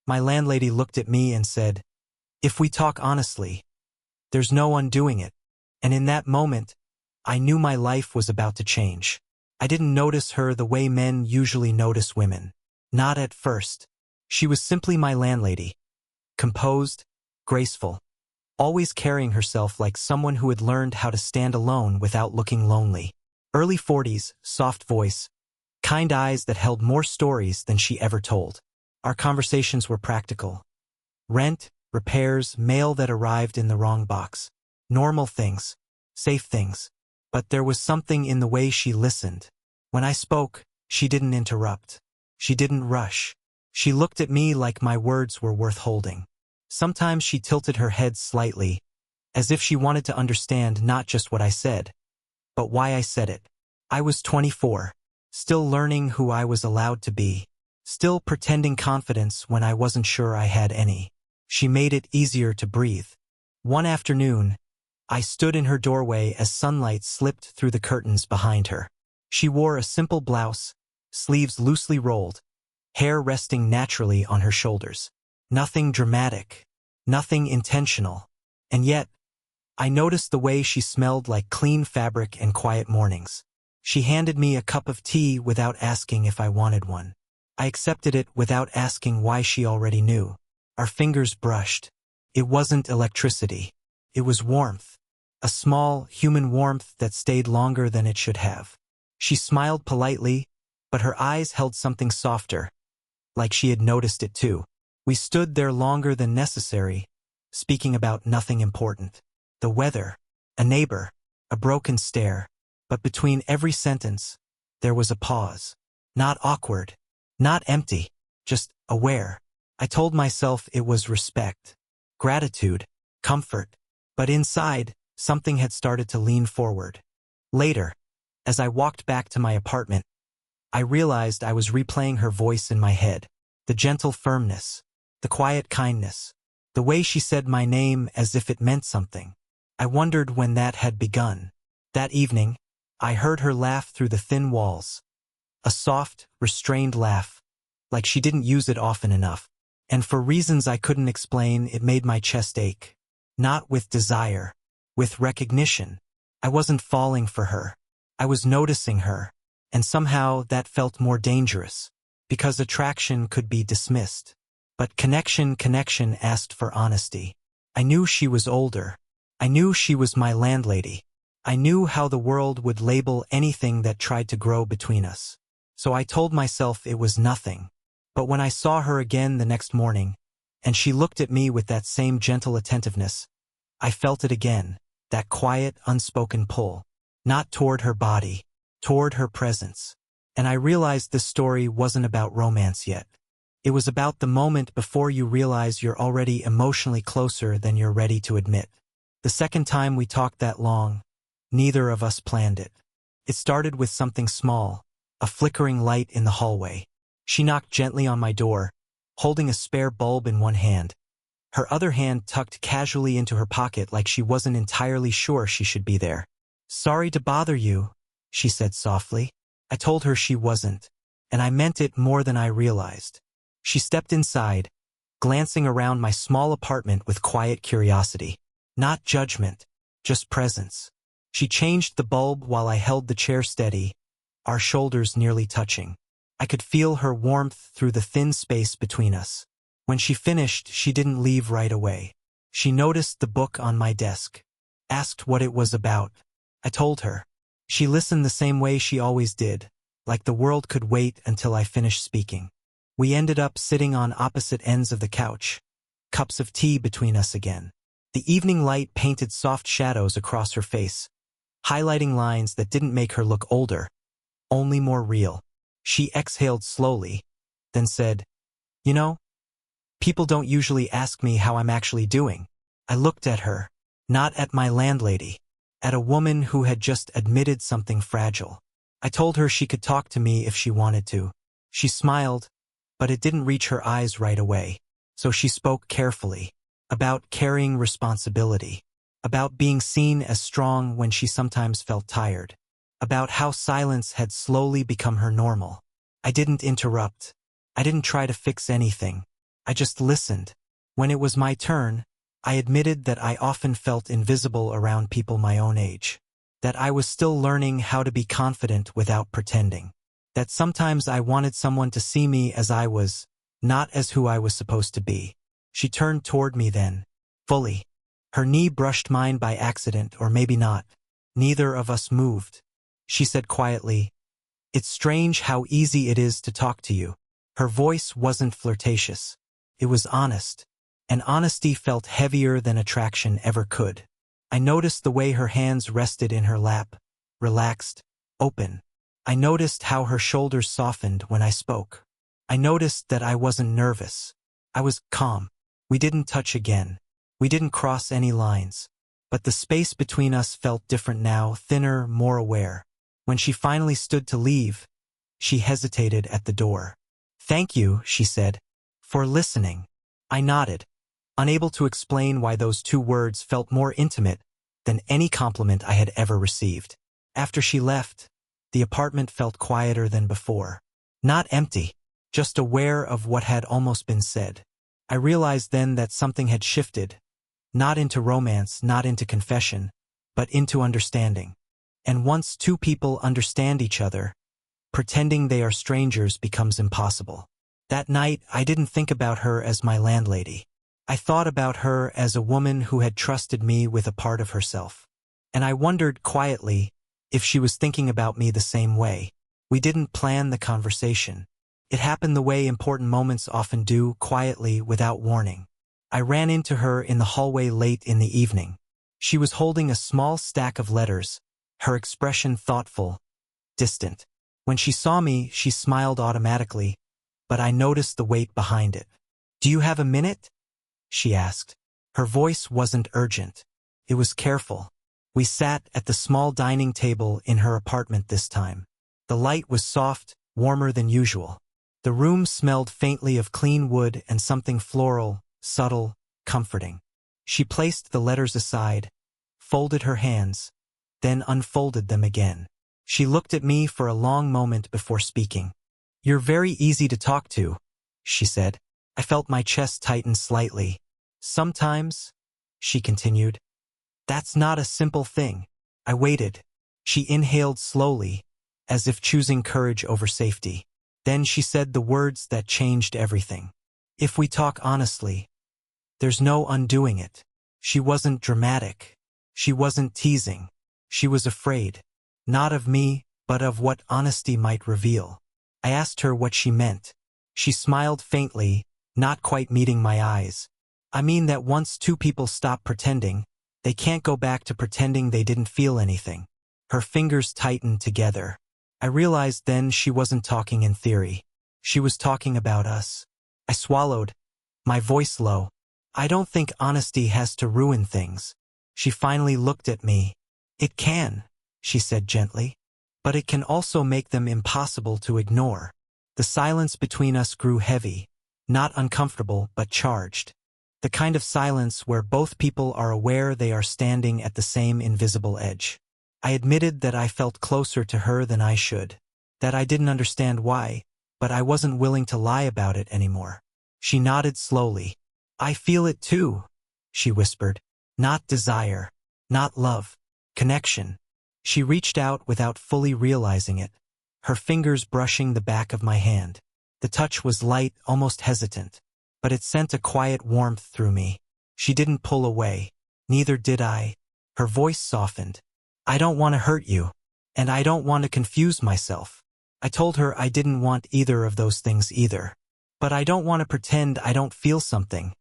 My landlady looked at me and said, "If we talk honestly, there's no undoing it." And in that moment, I knew my life was about to change. I didn't notice her the way men usually notice women. Not at first. She was simply my landlady. Composed, graceful, always carrying herself like someone who had learned how to stand alone without looking lonely. Early 40s, soft voice, kind eyes that held more stories than she ever told. Our conversations were practical. Rent, repairs, mail that arrived in the wrong box. Normal things, safe things. But there was something in the way she listened. When I spoke, she didn't interrupt. She didn't rush. She looked at me like my words were worth holding. Sometimes she tilted her head slightly, as if she wanted to understand not just what I said, but why I said it. I was 24, still learning who I was allowed to be, still pretending confidence when I wasn't sure I had any. She made it easier to breathe. One afternoon, I stood in her doorway as sunlight slipped through the curtains behind her. She wore a simple blouse, sleeves loosely rolled, hair resting naturally on her shoulders. Nothing dramatic, nothing intentional. And yet, I noticed the way she smelled like clean fabric and quiet mornings. She handed me a cup of tea without asking if I wanted one. I accepted it without asking why. She already knew. Our fingers brushed. It wasn't electricity. It was warmth. A small, human warmth that stayed longer than it should have. She smiled politely, but her eyes held something softer, like she had noticed it too. We stood there longer than necessary, speaking about nothing important. The weather, a neighbor, a broken stair. But between every sentence, there was a pause. Not awkward, not empty, just aware. I told myself it was respect, gratitude, comfort. But inside, something had started to lean forward. Later, as I walked back to my apartment, I realized I was replaying her voice in my head. The gentle firmness, the quiet kindness, the way she said my name as if it meant something. I wondered when that had begun. That evening, I heard her laugh through the thin walls. A soft, restrained laugh, like she didn't use it often enough. And for reasons I couldn't explain, it made my chest ache. Not with desire, with recognition. I wasn't falling for her. I was noticing her. And somehow that felt more dangerous, because attraction could be dismissed. But connection asked for honesty. I knew she was older. I knew she was my landlady. I knew how the world would label anything that tried to grow between us. So I told myself it was nothing. But when I saw her again the next morning, and she looked at me with that same gentle attentiveness, I felt it again, that quiet, unspoken pull. Not toward her body, toward her presence. And I realized this story wasn't about romance yet. It was about the moment before you realize you're already emotionally closer than you're ready to admit. The second time we talked that long, neither of us planned it. It started with something small, a flickering light in the hallway. She knocked gently on my door, holding a spare bulb in one hand, her other hand tucked casually into her pocket like she wasn't entirely sure she should be there. "Sorry to bother you," she said softly. I told her she wasn't, and I meant it more than I realized. She stepped inside, glancing around my small apartment with quiet curiosity. Not judgment, just presence. She changed the bulb while I held the chair steady, our shoulders nearly touching. I could feel her warmth through the thin space between us. When she finished, she didn't leave right away. She noticed the book on my desk, asked what it was about. I told her. She listened the same way she always did, like the world could wait until I finished speaking. We ended up sitting on opposite ends of the couch, cups of tea between us again. The evening light painted soft shadows across her face, highlighting lines that didn't make her look older, only more real. She exhaled slowly, then said, "You know, people don't usually ask me how I'm actually doing." I looked at her, not at my landlady, at a woman who had just admitted something fragile. I told her she could talk to me if she wanted to. She smiled, but it didn't reach her eyes right away. So she spoke carefully, about carrying responsibility, about being seen as strong when she sometimes felt tired, about how silence had slowly become her normal. I didn't interrupt. I didn't try to fix anything. I just listened. When it was my turn, I admitted that I often felt invisible around people my own age. That I was still learning how to be confident without pretending. That sometimes I wanted someone to see me as I was, not as who I was supposed to be. She turned toward me then, fully. Her knee brushed mine by accident, or maybe not. Neither of us moved. She said quietly, "It's strange how easy it is to talk to you." Her voice wasn't flirtatious. It was honest. And honesty felt heavier than attraction ever could. I noticed the way her hands rested in her lap, relaxed, open. I noticed how her shoulders softened when I spoke. I noticed that I wasn't nervous. I was calm. We didn't touch again. We didn't cross any lines. But the space between us felt different now, thinner, more aware. When she finally stood to leave, she hesitated at the door. "Thank you," she said, "for listening." I nodded, unable to explain why those two words felt more intimate than any compliment I had ever received. After she left, the apartment felt quieter than before. Not empty, just aware of what had almost been said. I realized then that something had shifted, not into romance, not into confession, but into understanding. And once two people understand each other, pretending they are strangers becomes impossible. That night, I didn't think about her as my landlady. I thought about her as a woman who had trusted me with a part of herself. And I wondered quietly if she was thinking about me the same way. We didn't plan the conversation. It happened the way important moments often do, quietly, without warning. I ran into her in the hallway late in the evening. She was holding a small stack of letters, her expression thoughtful, distant. When she saw me, she smiled automatically, but I noticed the weight behind it. "Do you have a minute?" she asked. Her voice wasn't urgent. It was careful. We sat at the small dining table in her apartment this time. The light was soft, warmer than usual. The room smelled faintly of clean wood and something floral, subtle, comforting. She placed the letters aside, folded her hands, then unfolded them again. She looked at me for a long moment before speaking. "You're very easy to talk to," she said. I felt my chest tighten slightly. "Sometimes," she continued, "that's not a simple thing." I waited. She inhaled slowly, as if choosing courage over safety. Then she said the words that changed everything. "If we talk honestly, there's no undoing it." She wasn't dramatic. She wasn't teasing. She was afraid. Not of me, but of what honesty might reveal. I asked her what she meant. She smiled faintly, not quite meeting my eyes. "I mean that once two people stop pretending, they can't go back to pretending they didn't feel anything." Her fingers tightened together. I realized then she wasn't talking in theory. She was talking about us. I swallowed, my voice low. "I don't think honesty has to ruin things." She finally looked at me. "It can," she said gently, "but it can also make them impossible to ignore." The silence between us grew heavy, not uncomfortable but charged. The kind of silence where both people are aware they are standing at the same invisible edge. I admitted that I felt closer to her than I should, that I didn't understand why, but I wasn't willing to lie about it anymore. She nodded slowly. "I feel it too," she whispered. "Not desire, not love, connection." She reached out without fully realizing it, her fingers brushing the back of my hand. The touch was light, almost hesitant, but it sent a quiet warmth through me. She didn't pull away. Neither did I. Her voice softened. "I don't want to hurt you, and I don't want to confuse myself." I told her I didn't want either of those things either. "But I don't want to pretend I don't feel something,"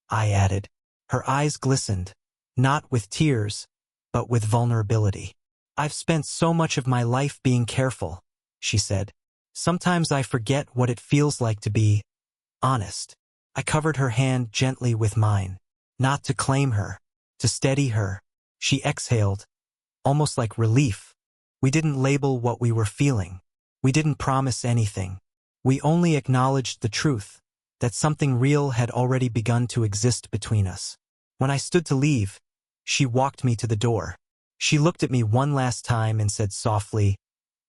I added. Her eyes glistened, not with tears, but with vulnerability. "I've spent so much of my life being careful," she said. "Sometimes I forget what it feels like to be honest." I covered her hand gently with mine, not to claim her, to steady her. She exhaled, almost like relief. We didn't label what we were feeling. We didn't promise anything. We only acknowledged the truth, that something real had already begun to exist between us. When I stood to leave, she walked me to the door. She looked at me one last time and said softly,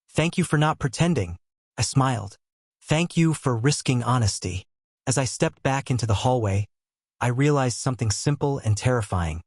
"Thank you for not pretending." I smiled. "Thank you for risking honesty." As I stepped back into the hallway, I realized something simple and terrifying.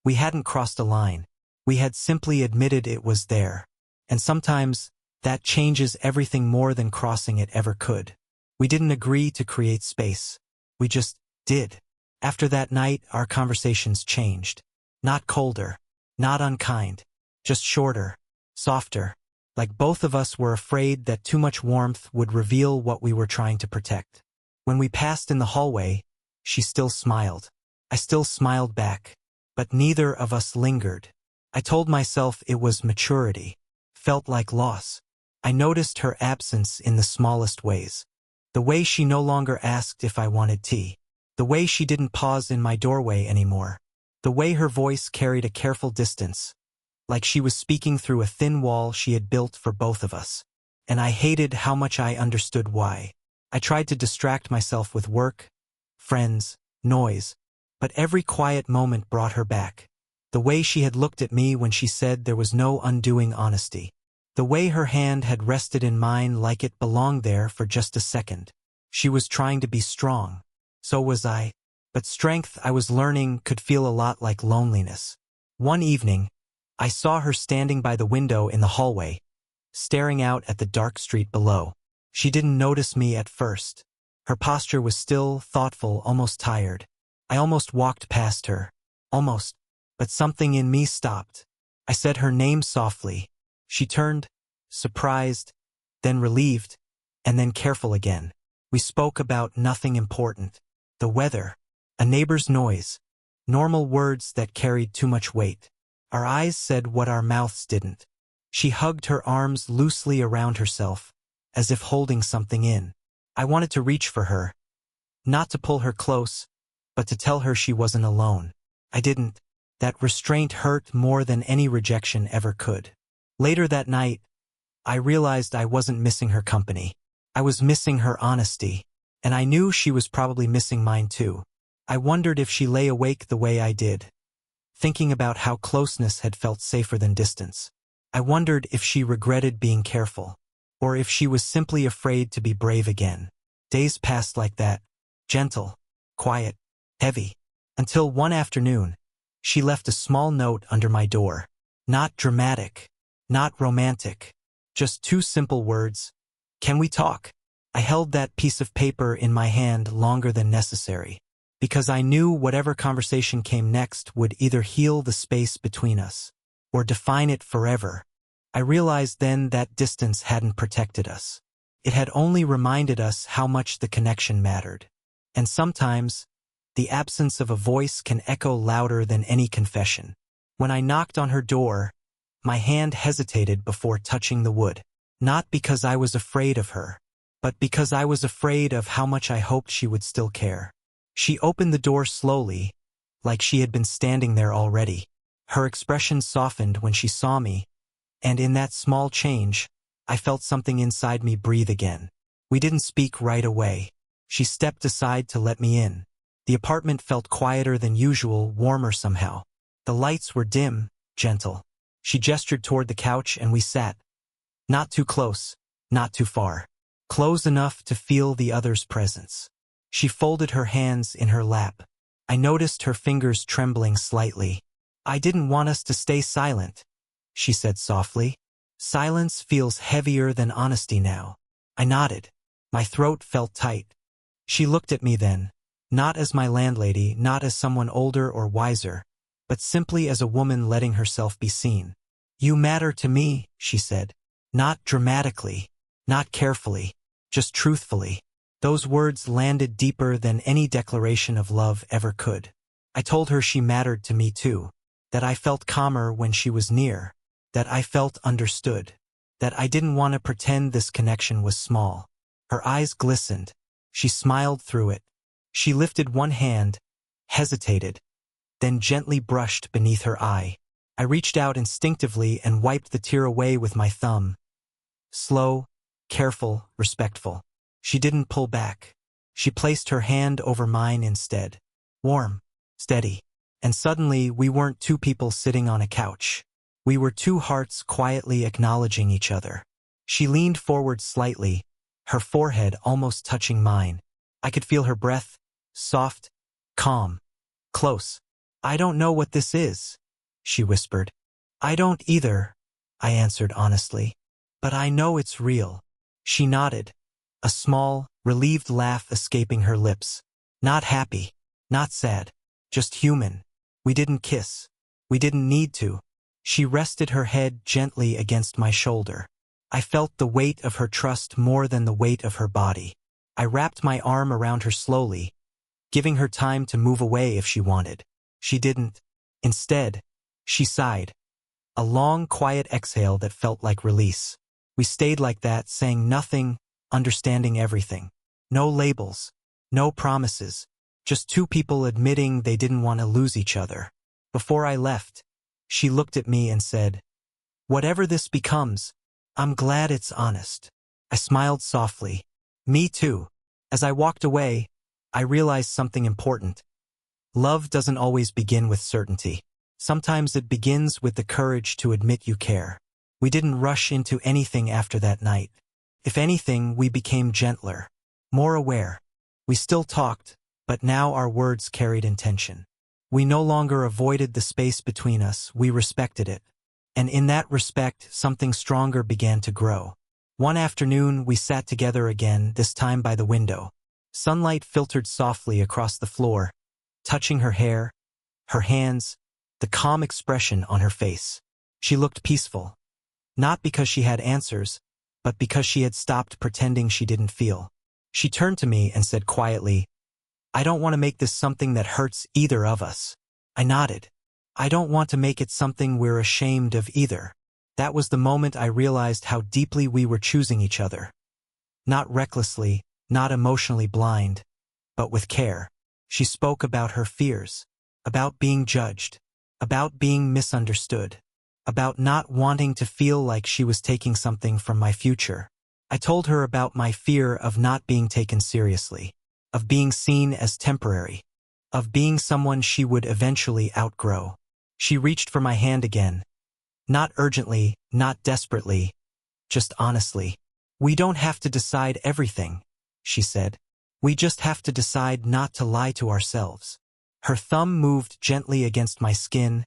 We hadn't crossed a line. We had simply admitted it was there. And sometimes, that changes everything more than crossing it ever could. We didn't agree to create space. We just did. After that night, our conversations changed. Not colder, not unkind, just shorter, softer, like both of us were afraid that too much warmth would reveal what we were trying to protect. When we passed in the hallway, she still smiled. I still smiled back, but neither of us lingered. I told myself it was maturity. Felt like loss. I noticed her absence in the smallest ways. The way she no longer asked if I wanted tea. The way she didn't pause in my doorway anymore. The way her voice carried a careful distance, like she was speaking through a thin wall she had built for both of us. And I hated how much I understood why. I tried to distract myself with work, friends, noise, but every quiet moment brought her back. The way she had looked at me when she said there was no undoing honesty. The way her hand had rested in mine like it belonged there for just a second. She was trying to be strong. So was I. But strength, I was learning, could feel a lot like loneliness. One evening, I saw her standing by the window in the hallway, staring out at the dark street below. She didn't notice me at first. Her posture was still, thoughtful, almost tired. I almost walked past her. Almost. But something in me stopped. I said her name softly. She turned, surprised, then relieved, and then careful again. We spoke about nothing important. The weather, a neighbor's noise, normal words that carried too much weight. Our eyes said what our mouths didn't. She hugged her arms loosely around herself, as if holding something in. I wanted to reach for her. Not to pull her close, but to tell her she wasn't alone. I didn't. That restraint hurt more than any rejection ever could. Later that night, I realized I wasn't missing her company. I was missing her honesty, and I knew she was probably missing mine too. I wondered if she lay awake the way I did, thinking about how closeness had felt safer than distance. I wondered if she regretted being careful, or if she was simply afraid to be brave again. Days passed like that, gentle, quiet, heavy, until one afternoon, she left a small note under my door. Not dramatic, not romantic, just two simple words. Can we talk? I held that piece of paper in my hand longer than necessary, because I knew whatever conversation came next would either heal the space between us, or define it forever. I realized then that distance hadn't protected us. It had only reminded us how much the connection mattered. And sometimes, the absence of a voice can echo louder than any confession. When I knocked on her door, my hand hesitated before touching the wood. Not because I was afraid of her, but because I was afraid of how much I hoped she would still care. She opened the door slowly, like she had been standing there already. Her expression softened when she saw me, and in that small change, I felt something inside me breathe again. We didn't speak right away. She stepped aside to let me in. The apartment felt quieter than usual, warmer somehow. The lights were dim, gentle. She gestured toward the couch and we sat. Not too close, not too far. Close enough to feel the other's presence. She folded her hands in her lap. I noticed her fingers trembling slightly. I didn't want us to stay silent, she said softly. Silence feels heavier than honesty now. I nodded. My throat felt tight. She looked at me then, not as my landlady, not as someone older or wiser, but simply as a woman letting herself be seen. You matter to me, she said. Not dramatically, not carefully, just truthfully. Those words landed deeper than any declaration of love ever could. I told her she mattered to me too, that I felt calmer when she was near, that I felt understood, that I didn't want to pretend this connection was small. Her eyes glistened. She smiled through it. She lifted one hand, hesitated, then gently brushed beneath her eye. I reached out instinctively and wiped the tear away with my thumb. Slow, careful, respectful. She didn't pull back. She placed her hand over mine instead. Warm, steady. And suddenly we weren't two people sitting on a couch. We were two hearts quietly acknowledging each other. She leaned forward slightly, her forehead almost touching mine. I could feel her breath, soft, calm, close. "I don't know what this is," she whispered. "I don't either," I answered honestly. "But I know it's real." She nodded, a small, relieved laugh escaping her lips. Not happy, not sad, just human. We didn't kiss. We didn't need to. She rested her head gently against my shoulder. I felt the weight of her trust more than the weight of her body. I wrapped my arm around her slowly, giving her time to move away if she wanted. She didn't. Instead, she sighed, a long, quiet exhale that felt like release. We stayed like that, saying nothing, understanding everything. No labels, no promises, just two people admitting they didn't want to lose each other. Before I left, she looked at me and said, "Whatever this becomes, I'm glad it's honest." I smiled softly. Me too. As I walked away, I realized something important. Love doesn't always begin with certainty. Sometimes it begins with the courage to admit you care. We didn't rush into anything after that night. If anything, we became gentler, more aware. We still talked, but now our words carried intention. We no longer avoided the space between us, we respected it. And in that respect, something stronger began to grow. One afternoon, we sat together again, this time by the window. Sunlight filtered softly across the floor, touching her hair, her hands, the calm expression on her face. She looked peaceful. Not because she had answers, but because she had stopped pretending she didn't feel. She turned to me and said quietly, "I don't want to make this something that hurts either of us." I nodded. "I don't want to make it something we're ashamed of either." That was the moment I realized how deeply we were choosing each other. Not recklessly, not emotionally blind, but with care. She spoke about her fears, about being judged, about being misunderstood, about not wanting to feel like she was taking something from my future. I told her about my fear of not being taken seriously, of being seen as temporary, of being someone she would eventually outgrow. She reached for my hand again. Not urgently, not desperately, just honestly. "We don't have to decide everything," she said. "We just have to decide not to lie to ourselves." Her thumb moved gently against my skin,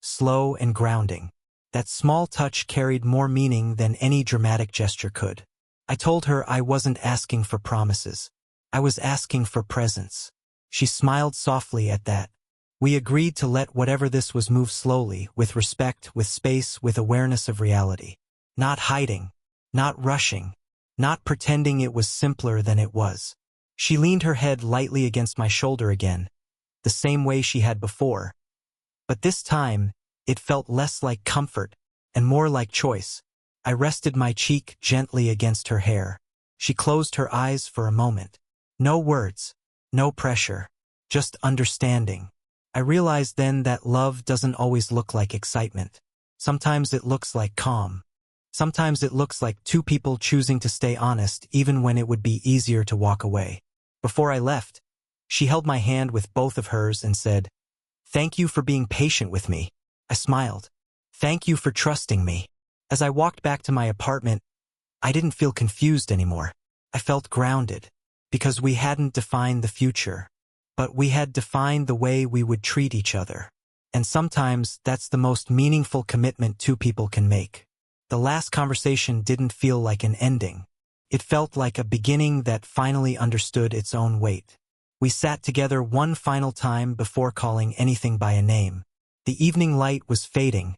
slow and grounding. That small touch carried more meaning than any dramatic gesture could. I told her I wasn't asking for promises. I was asking for presence. She smiled softly at that. We agreed to let whatever this was move slowly, with respect, with space, with awareness of reality. Not hiding, not rushing, not pretending it was simpler than it was. She leaned her head lightly against my shoulder again, the same way she had before. But this time, it felt less like comfort and more like choice. I rested my cheek gently against her hair. She closed her eyes for a moment. No words, no pressure, just understanding. I realized then that love doesn't always look like excitement. Sometimes it looks like calm. Sometimes it looks like two people choosing to stay honest even when it would be easier to walk away. Before I left, she held my hand with both of hers and said, "Thank you for being patient with me." I smiled. "Thank you for trusting me." As I walked back to my apartment, I didn't feel confused anymore. I felt grounded, because we hadn't defined the future, but we had defined the way we would treat each other. And sometimes that's the most meaningful commitment two people can make. The last conversation didn't feel like an ending. It felt like a beginning that finally understood its own weight. We sat together one final time before calling anything by a name. The evening light was fading,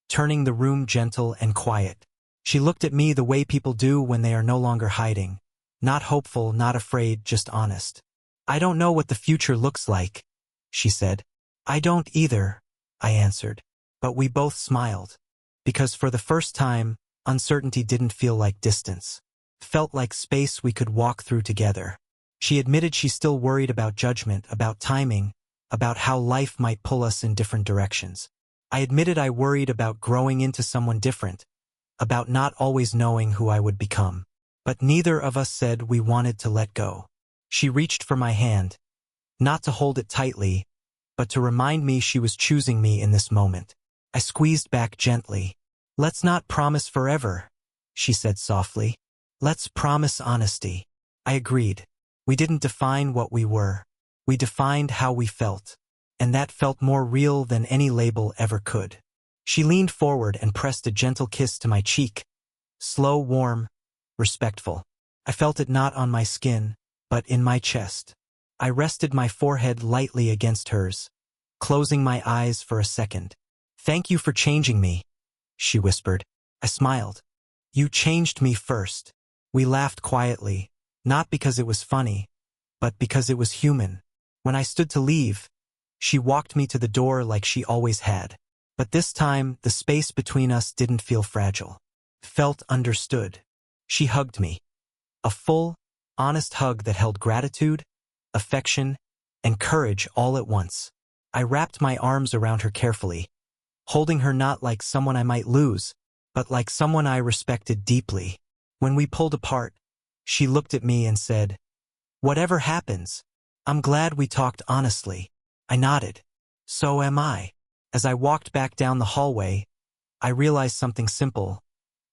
turning the room gentle and quiet. She looked at me the way people do when they are no longer hiding. Not hopeful, not afraid, just honest. "I don't know what the future looks like," she said. "I don't either," I answered. But we both smiled. Because for the first time, uncertainty didn't feel like distance. It felt like space we could walk through together. She admitted she still worried about judgment, about timing, about how life might pull us in different directions. I admitted I worried about growing into someone different, about not always knowing who I would become. But neither of us said we wanted to let go. She reached for my hand, not to hold it tightly, but to remind me she was choosing me in this moment. I squeezed back gently. "Let's not promise forever," she said softly. "Let's promise honesty." I agreed. We didn't define what we were. We defined how we felt. And that felt more real than any label ever could. She leaned forward and pressed a gentle kiss to my cheek. Slow, warm, respectful. I felt it not on my skin, but in my chest. I rested my forehead lightly against hers, closing my eyes for a second. "Thank you for changing me," she whispered. I smiled. "You changed me first." We laughed quietly, not because it was funny, but because it was human. When I stood to leave, she walked me to the door like she always had. But this time, the space between us didn't feel fragile. It felt understood. She hugged me. A full, honest hug that held gratitude, affection, and courage all at once. I wrapped my arms around her carefully, holding her not like someone I might lose, but like someone I respected deeply. When we pulled apart, she looked at me and said, "Whatever happens, I'm glad we talked honestly." I nodded. "So am I." As I walked back down the hallway, I realized something simple.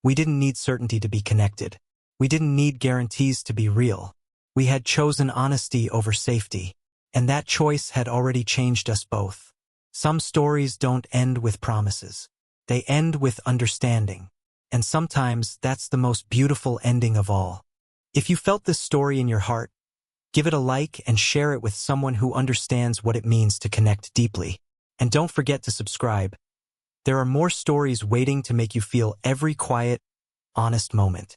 We didn't need certainty to be connected. We didn't need guarantees to be real. We had chosen honesty over safety, and that choice had already changed us both. Some stories don't end with promises. They end with understanding. And sometimes that's the most beautiful ending of all. If you felt this story in your heart, give it a like and share it with someone who understands what it means to connect deeply. And don't forget to subscribe. There are more stories waiting to make you feel every quiet, honest moment.